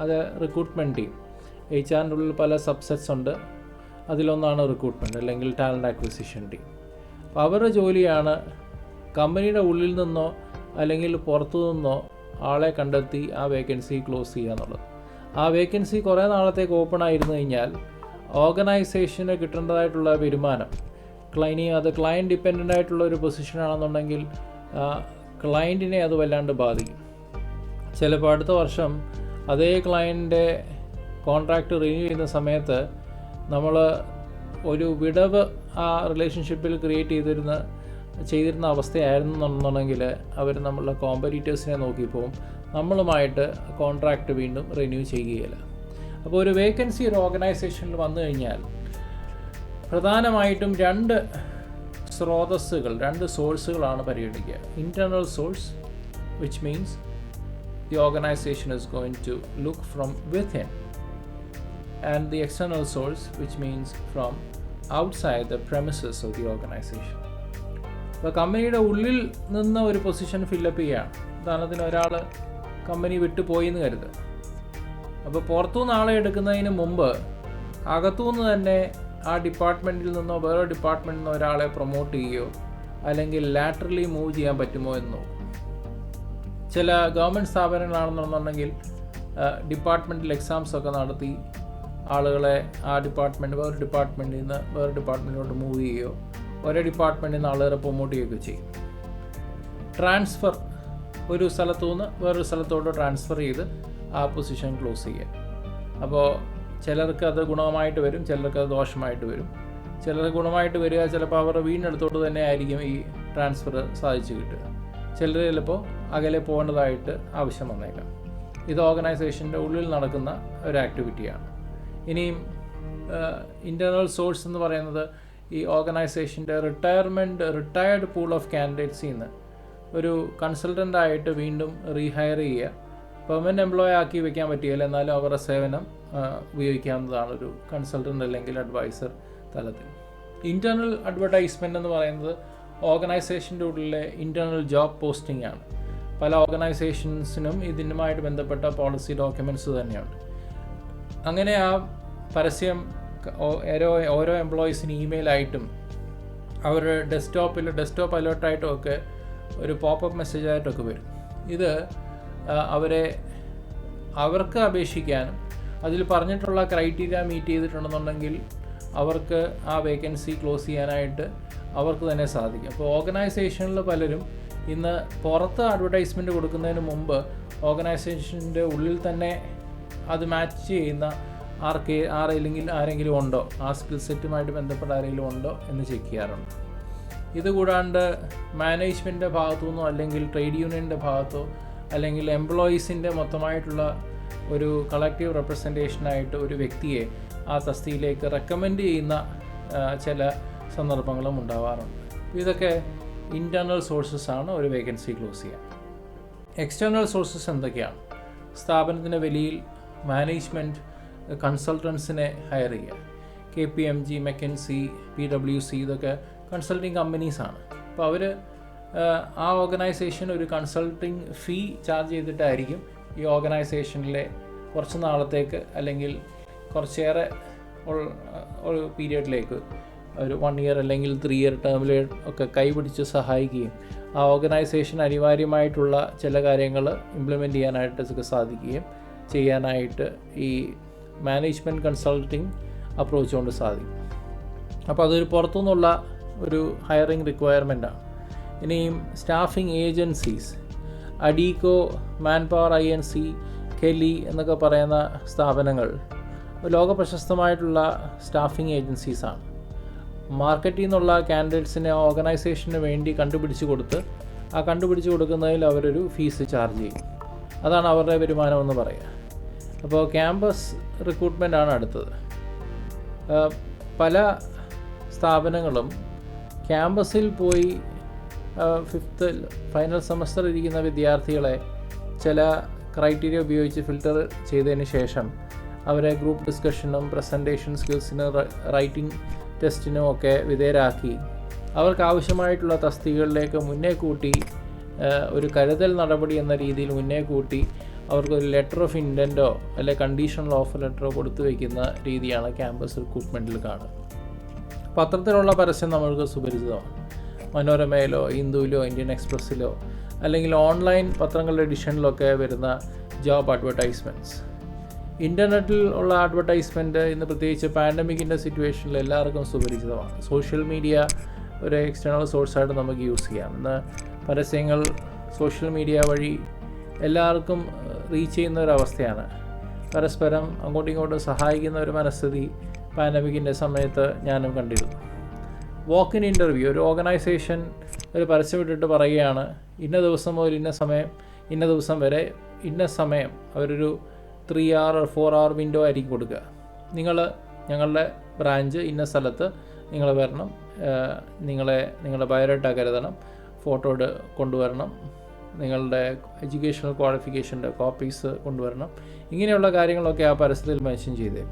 അത് റിക്രൂട്ട്മെൻറ്റ് ടീം, HR ഉള്ളിൽ പല സബ്സെറ്റ്സ് ഉണ്ട്. അതിലൊന്നാണ് റിക്രൂട്ട്മെൻറ്റ് അല്ലെങ്കിൽ ടാലൻറ്റ് ആക്വിസിഷൻ ടീം. അപ്പോൾ അവരുടെ ജോലിയാണ് കമ്പനിയുടെ ഉള്ളിൽ നിന്നോ അല്ലെങ്കിൽ പുറത്തു നിന്നോ ആളെ കണ്ടെത്തി ആ വേക്കൻസി ക്ലോസ് ചെയ്യുക എന്നുള്ളത്. ആ വേക്കൻസി കുറേ നാളത്തേക്ക് ഓപ്പൺ ആയിരുന്നു കഴിഞ്ഞാൽ ഓർഗനൈസേഷന് കിട്ടേണ്ടതായിട്ടുള്ള വരുമാനം, അത് ക്ലയൻറ്റ് ഡിപ്പെൻഡൻ്റ് ആയിട്ടുള്ള ഒരു പൊസിഷനാണെന്നുണ്ടെങ്കിൽ ക്ലയൻറ്റിനെ അത് വല്ലാണ്ട് ബാധിക്കും. ചിലപ്പോൾ അടുത്ത വർഷം അതേ ക്ലയൻറ്റിൻ്റെ കോൺട്രാക്റ്റ് റിന്യൂ ചെയ്യുന്ന സമയത്ത് നമ്മൾ ഒരു വിടവ് ആ റിലേഷൻഷിപ്പിൽ ക്രിയേറ്റ് ചെയ്തിരുന്ന ചെയ്തിരുന്ന അവസ്ഥയായിരുന്നുണ്ടെങ്കിൽ അവർ നമ്മളുടെ കോമ്പറ്റീറ്റേഴ്സിനെ നോക്കിപ്പോവും, നമ്മളുമായിട്ട് കോൺട്രാക്റ്റ് വീണ്ടും റിന്യൂ ചെയ്യുകയില്ല. അപ്പോൾ ഒരു വേക്കൻസി ഒരു ഓർഗനൈസേഷനിൽ വന്നു കഴിഞ്ഞാൽ പ്രധാനമായിട്ടും രണ്ട് സോഴ്സുകളാണ് പരിഗണിക്കുക. Internal source, which means the organisation is going to look from within, and the external source, which means from outside the premises of the organization. ഇപ്പോൾ കമ്പനിയുടെ ഉള്ളിൽ നിന്ന് ഒരു പൊസിഷൻ ഫില്ലപ്പ് ചെയ്യുകയാണ്. ഉദാഹരണത്തിന് ഒരാൾ കമ്പനി വിട്ടു പോയി എന്ന് കരുതുക. അപ്പോൾ പുറത്തുനിന്ന് ആളെ എടുക്കുന്നതിന് മുമ്പ് അകത്തുനിന്ന് തന്നെ ആ ഡിപ്പാർട്ട്മെൻറ്റിൽ നിന്നോ വേറെ ഡിപ്പാർട്ട്മെൻറ്റിൽ നിന്നോ ഒരാളെ പ്രൊമോട്ട് ചെയ്യുകയോ അല്ലെങ്കിൽ ലാറ്ററലി മൂവ് ചെയ്യാൻ പറ്റുമോ എന്ന് നോക്കും. ചില ഗവൺമെൻറ് സ്ഥാപനങ്ങളാണെന്നുണ്ടെങ്കിൽ ഡിപ്പാർട്ട്മെൻറ്റൽ എക്സാംസൊക്കെ നടത്തി ആളുകളെ ആ ഡിപ്പാർട്ട്മെൻറ്റ് വേറെ ഡിപ്പാർട്ട്മെൻറ്റിൽ നിന്ന് വേറെ ഡിപ്പാർട്ട്മെൻറ്റിലോട്ട് മൂവ് ചെയ്യുകയോ ഒരേ ഡിപ്പാർട്ട്മെൻറ്റിൽ നിന്ന് ആളുകളെ പ്രൊമോട്ട് ചെയ്യുകയൊക്കെ ചെയ്യും. ട്രാൻസ്ഫർ, ഒരു സ്ഥലത്തു നിന്ന് വേറൊരു സ്ഥലത്തോട്ട് ട്രാൻസ്ഫർ ചെയ്ത് ആ പൊസിഷൻ ക്ലോസ് ചെയ്യുക. അപ്പോൾ ചിലർക്ക് അത് ഗുണമായിട്ട് വരും, ചിലർക്ക് അത് ദോഷമായിട്ട് വരും. ചിലർക്ക് ഗുണമായിട്ട് വരിക, ചിലപ്പോൾ അവരുടെ വീടിനടുത്തോട്ട് തന്നെ ആയിരിക്കും ഈ ട്രാൻസ്ഫർ സാധിച്ചു കിട്ടുക. ചിലർ ചിലപ്പോൾ അകലെ പോകേണ്ടതായിട്ട് ആവശ്യം വന്നേക്കാം. ഇത് ഓർഗനൈസേഷൻ്റെ ഉള്ളിൽ നടക്കുന്ന ഒരു ആക്ടിവിറ്റിയാണ്. ഇനിയും ഇൻറ്റേർണൽ സോഴ്സ് എന്ന് പറയുന്നത് ഈ ഓർഗനൈസേഷൻ്റെ റിട്ടയർഡ് പൂൾ ഓഫ് കാൻഡിഡേറ്റ്സിൽ നിന്ന് ഒരു കൺസൾട്ടൻ്റായിട്ട് വീണ്ടും റീഹയർ ചെയ്യുക. പെർമനൻറ്റ് എംപ്ലോയി ആക്കി വയ്ക്കാൻ പറ്റിയില്ല, എന്നാലും അവരുടെ സേവനം ഉപയോഗിക്കാവുന്നതാണ് ഒരു കൺസൾട്ടൻ്റ് അല്ലെങ്കിൽ അഡ്വൈസർ തലത്തിൽ. ഇൻറ്റേർണൽ അഡ്വർടൈസ്മെൻ്റ് എന്ന് പറയുന്നത് ഓർഗനൈസേഷൻ്റെ ഉള്ളിലെ ഇൻറ്റേർണൽ ജോബ് പോസ്റ്റിംഗ് ആണ്. പല ഓർഗനൈസേഷൻസിനും ഇതിനുമായിട്ട് ബന്ധപ്പെട്ട പോളിസി ഡോക്യുമെൻറ്റ്സ് തന്നെയുണ്ട്. അങ്ങനെ ആ പരസ്യം ഓരോ എംപ്ലോയീസിന് ഇമെയിലായിട്ടും അവരുടെ ഡെസ്ക്ടോപ്പ് അലേർട്ടായിട്ടും ഒക്കെ ഒരു പോപ്പപ്പ് മെസ്സേജായിട്ടൊക്കെ വരും. ഇത് അവർക്ക് അപേക്ഷിക്കാനും അതിൽ പറഞ്ഞിട്ടുള്ള ക്രൈറ്റീരിയ മീറ്റ് ചെയ്തിട്ടുണ്ടെന്നുണ്ടെങ്കിൽ അവർക്ക് ആ വേക്കൻസി ക്ലോസ് ചെയ്യാനായിട്ട് അവർക്ക് തന്നെ സാധിക്കും. അപ്പോൾ ഓർഗനൈസേഷനിൽ പലരും ഇന്ന് പുറത്ത് അഡ്വർടൈസ്മെൻറ്റ് കൊടുക്കുന്നതിന് മുമ്പ് ഓർഗനൈസേഷൻ്റെ ഉള്ളിൽ തന്നെ അത് മാച്ച് ചെയ്യുന്ന ആരെങ്കിലും ഉണ്ടോ, ആ സ്കിൽ സെറ്റുമായിട്ട് ബന്ധപ്പെട്ട ആരെങ്കിലും ഉണ്ടോ എന്ന് ചെക്ക് ചെയ്യാറുണ്ട്. ഇതുകൂടാണ്ട് മാനേജ്മെൻറ്റിൻ്റെ ഭാഗത്തു നിന്നോ അല്ലെങ്കിൽ ട്രേഡ് യൂണിയൻ്റെ ഭാഗത്തോ അല്ലെങ്കിൽ എംപ്ലോയീസിൻ്റെ മൊത്തമായിട്ടുള്ള ഒരു കളക്റ്റീവ് റെപ്രസെൻറ്റേഷനായിട്ട് ഒരു വ്യക്തിയെ ആ തസ്തിയിലേക്ക് റെക്കമെൻഡ് ചെയ്യുന്ന ചില സന്ദർഭങ്ങളും ഉണ്ടാവാറുണ്ട്. ഇതൊക്കെ ഇൻറ്റേർണൽ സോഴ്സസ് ആണ് ഒരു വേക്കൻസി ക്ലോസ് ചെയ്യാൻ. എക്സ്റ്റേർണൽ സോഴ്സസ് എന്തൊക്കെയാണ്? സ്ഥാപനത്തിൻ്റെ വലിയ മാനേജ്മെൻറ്റ് കൺസൾട്ടൻസിനെ ഹയർ ചെയ്യുക. KPMG, മെക്കൻസി, PwC ഇതൊക്കെ കൺസൾട്ടിങ് കമ്പനീസാണ്. അപ്പോൾ അവർ ആ ഓർഗനൈസേഷൻ ഒരു കൺസൾട്ടിങ് ഫീ ചാർജ് ചെയ്തിട്ടായിരിക്കും ഈ ഓർഗനൈസേഷനിലെ കുറച്ച് നാളത്തേക്ക് അല്ലെങ്കിൽ കുറച്ചേറെ ഒരു പീരിയഡിലേക്ക് ഒരു 1 year അല്ലെങ്കിൽ 3 year ടേമിൽ ഒക്കെ കൈപിടിച്ച് സഹായിക്കുകയും ആ ഓർഗനൈസേഷൻ അനിവാര്യമായിട്ടുള്ള ചില കാര്യങ്ങൾ ഇംപ്ലിമെൻറ്റ് ചെയ്യാനായിട്ടൊക്കെ സാധിക്കുകയും ചെയ്യാനായിട്ട് ഈ മാനേജ്മെൻറ്റ് കൺസൾട്ടിങ് അപ്രോച്ച് കൊണ്ട് സാധിക്കും. അപ്പോൾ അതൊരു പുറത്തുനിന്നുള്ള ഒരു ഹയറിംഗ് റിക്വയർമെൻറ്റാണ്. ഇനിയും സ്റ്റാഫിംഗ് ഏജൻസീസ്, അഡീക്കോ, മാൻപവർ INC, കെലി എന്നൊക്കെ പറയുന്ന സ്ഥാപനങ്ങൾ ലോകപ്രശസ്തമായിട്ടുള്ള സ്റ്റാഫിംഗ് ഏജൻസീസാണ്. മാർക്കറ്റിൽ നിന്നുള്ള കാൻഡിഡേറ്റ്സിനെ ഓർഗനൈസേഷന് വേണ്ടി കണ്ടുപിടിച്ച് കൊടുക്കുന്നതിൽ അവരൊരു ഫീസ് ചാർജ് ചെയ്യും. അതാണ് അവരുടെ വരുമാനമെന്ന് പറയുക. അപ്പോൾ ക്യാമ്പസ് റിക്രൂട്ട്മെൻ്റ് ആണ് അടുത്തത്. പല സ്ഥാപനങ്ങളും ക്യാമ്പസിൽ പോയി 5th ഫൈനൽ സെമസ്റ്റർ ഇരിക്കുന്ന വിദ്യാർത്ഥികളെ ചില ക്രൈറ്റീരിയ ഉപയോഗിച്ച് ഫിൽറ്റർ ചെയ്തതിന് ശേഷം അവരെ ഗ്രൂപ്പ് ഡിസ്കഷനും പ്രസൻറ്റേഷൻ സ്കിൽസിനും റൈറ്റിംഗ് ടെസ്റ്റിനും ഒക്കെ വിധേയരാക്കി അവർക്ക് ആവശ്യമായിട്ടുള്ള തസ്തികകളിലേക്ക് മുന്നേ കൂട്ടി ഒരു കരുതൽ നടപടി എന്ന രീതിയിൽ മുന്നേ കൂട്ടി അവർക്കൊരു ലെറ്റർ ഓഫ് ഇൻറ്റൻറ്റോ അല്ലെ കണ്ടീഷണൽ ഓഫർ ലെറ്ററോ കൊടുത്തു വയ്ക്കുന്ന രീതിയാണ് ക്യാമ്പസ് റിക്രൂട്ട്മെൻറ്റിൽ കാണുന്നത്. പത്രത്തിലുള്ള പരസ്യം നമ്മൾക്ക് സുപരിചിതമാണ്. മനോരമയിലോ ഹിന്ദുവിലോ ഇന്ത്യൻ എക്സ്പ്രസ്സിലോ അല്ലെങ്കിൽ ഓൺലൈൻ പത്രങ്ങളുടെ എഡിഷനിലൊക്കെ വരുന്ന ജോബ് അഡ്വർടൈസ്മെൻറ്റ്സ്. ഇൻ്റർനെറ്റിൽ ഉള്ള അഡ്വർടൈസ്മെൻറ്റ് ഇന്ന് പ്രത്യേകിച്ച് പാൻഡമിക്കിൻ്റെ സിറ്റുവേഷനിൽ എല്ലാവർക്കും സുപരിചിതമാണ്. സോഷ്യൽ മീഡിയ ഒരു എക്സ്റ്റേണൽ സോഴ്സായിട്ട് നമുക്ക് യൂസ് ചെയ്യാം. ഇന്ന് പരസ്യങ്ങൾ സോഷ്യൽ മീഡിയ വഴി എല്ലാവർക്കും റീച്ച് ചെയ്യുന്ന ഒരവസ്ഥയാണ്. പരസ്പരം അങ്ങോട്ടും ഇങ്ങോട്ടും സഹായിക്കുന്ന ഒരു മനസ്ഥിതി പാൻഡമിക്കിൻ്റെ സമയത്ത് ഞാനും കണ്ടിരുന്നു. വാക്ക് ഇൻ ഇൻ്റർവ്യൂ, ഒരു ഓർഗനൈസേഷൻ ഒരു പരസ്യം ഇട്ടിട്ട് പറയുകയാണ്, ഇന്ന ദിവസം മുതൽ ഇന്ന ദിവസം വരെ ഇന്ന സമയം, അവരൊരു 3 hour or 4 hour വിൻഡോ ആയിരിക്കും കൊടുക്കുക. ഞങ്ങളുടെ ബ്രാഞ്ച് ഇന്ന സ്ഥലത്ത് നിങ്ങൾ വരണം, നിങ്ങളുടെ ബയോഡാറ്റ കരുതണം, ഫോട്ടോ കൊണ്ടുവരണം, നിങ്ങളുടെ എഡ്യൂക്കേഷണൽ ക്വാളിഫിക്കേഷൻ്റെ കോപ്പീസ് കൊണ്ടുവരണം. ഇങ്ങനെയുള്ള കാര്യങ്ങളൊക്കെ ആ പരസ്യത്തിൽ മെൻഷൻ ചെയ്തേ.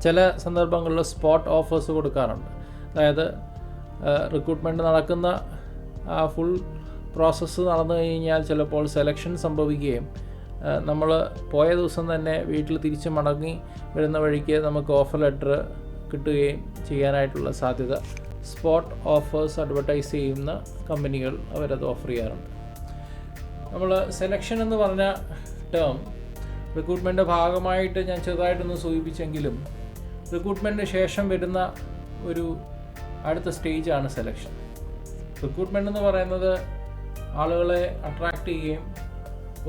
ചില സന്ദർഭങ്ങളിൽ സ്പോട്ട് ഓഫേഴ്സ് കൊടുക്കാറുണ്ട്. അതായത് റിക്രൂട്ട്മെൻറ്റ് നടക്കുന്ന ആ ഫുൾ പ്രോസസ്സ് നടന്നു കഴിഞ്ഞാൽ ചിലപ്പോൾ സെലക്ഷൻ സംഭവിക്കുകയും നമ്മൾ പോയ ദിവസം തന്നെ വീട്ടിൽ തിരിച്ച് മടങ്ങി വരുന്ന വഴിക്ക് നമുക്ക് ഓഫർ ലെറ്റർ കിട്ടുകയും ചെയ്യാനായിട്ടുള്ള സാധ്യത സ്പോട്ട് ഓഫേഴ്സ് അഡ്വർടൈസ് ചെയ്യുന്ന കമ്പനികൾ അവരത് ഓഫർ ചെയ്യാറുണ്ട്. നമ്മൾ സെലക്ഷൻ എന്ന് പറഞ്ഞ ടേം റിക്രൂട്ട്മെൻറ്റിൻ്റെ ഭാഗമായിട്ട് ഞാൻ ചെറുതായിട്ടൊന്ന് സൂചിപ്പിച്ചെങ്കിലും റിക്രൂട്ട്മെൻറ്റിന് ശേഷം വരുന്ന ഒരു അടുത്ത സ്റ്റേജാണ് സെലക്ഷൻ. റിക്രൂട്ട്മെൻ്റ് എന്ന് പറയുന്നത് ആളുകളെ അട്രാക്റ്റ് ചെയ്യുകയും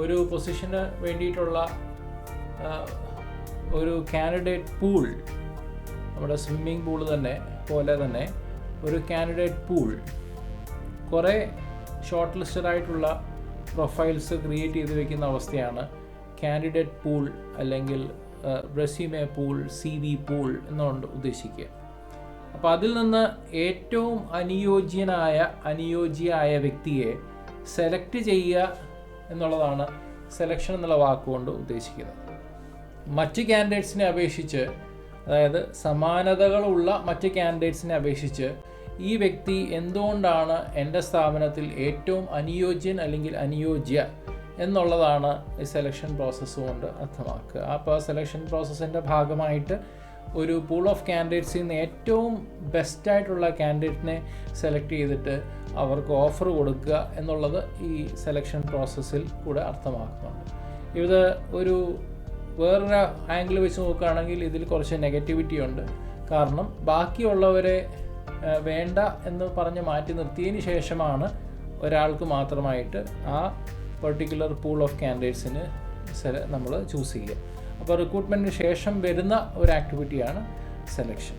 ഒരു പൊസിഷന് വേണ്ടിയിട്ടുള്ള ഒരു കാൻഡിഡേറ്റ് പൂൾ, നമ്മുടെ സ്വിമ്മിംഗ് പൂൾ പോലെ തന്നെ ഒരു കാൻഡിഡേറ്റ് പൂൾ, കുറേ ഷോർട്ട് ലിസ്റ്റഡ് ആയിട്ടുള്ള പ്രൊഫൈൽസ് ക്രിയേറ്റ് ചെയ്ത് വെക്കുന്ന അവസ്ഥയാണ് കാൻഡിഡേറ്റ് പൂൾ അല്ലെങ്കിൽ റെസ്യൂമെ പൂൾ, CV പൂൾ എന്നുകൊണ്ട് ഉദ്ദേശിക്കുക. അപ്പോൾ അതിൽ നിന്ന് ഏറ്റവും അനുയോജ്യയായ വ്യക്തിയെ സെലക്ട് ചെയ്യുക എന്നുള്ളതാണ് സെലക്ഷൻ എന്നുള്ള വാക്കുകൊണ്ട് ഉദ്ദേശിക്കുന്നത്. മറ്റ് കാൻഡിഡേറ്റ്സിനെ അപേക്ഷിച്ച്, അതായത് സമാനതകളുള്ള മറ്റ് കാൻഡിഡേറ്റ്സിനെ അപേക്ഷിച്ച് ഈ വ്യക്തി എന്തുകൊണ്ടാണ് എൻ്റെ സ്ഥാപനത്തിൽ ഏറ്റവും അനുയോജ്യൻ അല്ലെങ്കിൽ അനുയോജ്യ എന്നുള്ളതാണ് ഈ സെലക്ഷൻ പ്രോസസ്സ് കൊണ്ട് അർത്ഥമാക്കുക. അപ്പോൾ സെലക്ഷൻ പ്രോസസ്സിൻ്റെ ഭാഗമായിട്ട് ഒരു പൂൾ ഓഫ് കാൻഡിഡേറ്റ്സിൽ നിന്ന് ഏറ്റവും ബെസ്റ്റായിട്ടുള്ള കാൻഡിഡേറ്റിനെ സെലക്ട് ചെയ്തിട്ട് അവർക്ക് ഓഫർ കൊടുക്കുക എന്നുള്ളത് ഈ സെലക്ഷൻ പ്രോസസ്സിൽ കൂടെ അർത്ഥമാക്കുന്നുണ്ട്. ഇത് ഒരു വേറൊരു ആംഗിൾ വെച്ച് നോക്കുകയാണെങ്കിൽ ഇതിൽ കുറച്ച് നെഗറ്റിവിറ്റി ഉണ്ട്. കാരണം ബാക്കിയുള്ളവരെ വേണ്ട എന്ന് പറഞ്ഞ് മാറ്റി നിർത്തിയതിന് ശേഷമാണ് ഒരാൾക്ക് മാത്രമായിട്ട് ആ പെർട്ടിക്കുലർ പൂൾ ഓഫ് കാൻഡിഡേറ്റ്സിന് നമ്മൾ ചൂസ് ചെയ്യുക. അപ്പോൾ റിക്രൂട്ട്മെൻറ്റിന് ശേഷം വരുന്ന ഒരു ആക്ടിവിറ്റിയാണ് സെലക്ഷൻ.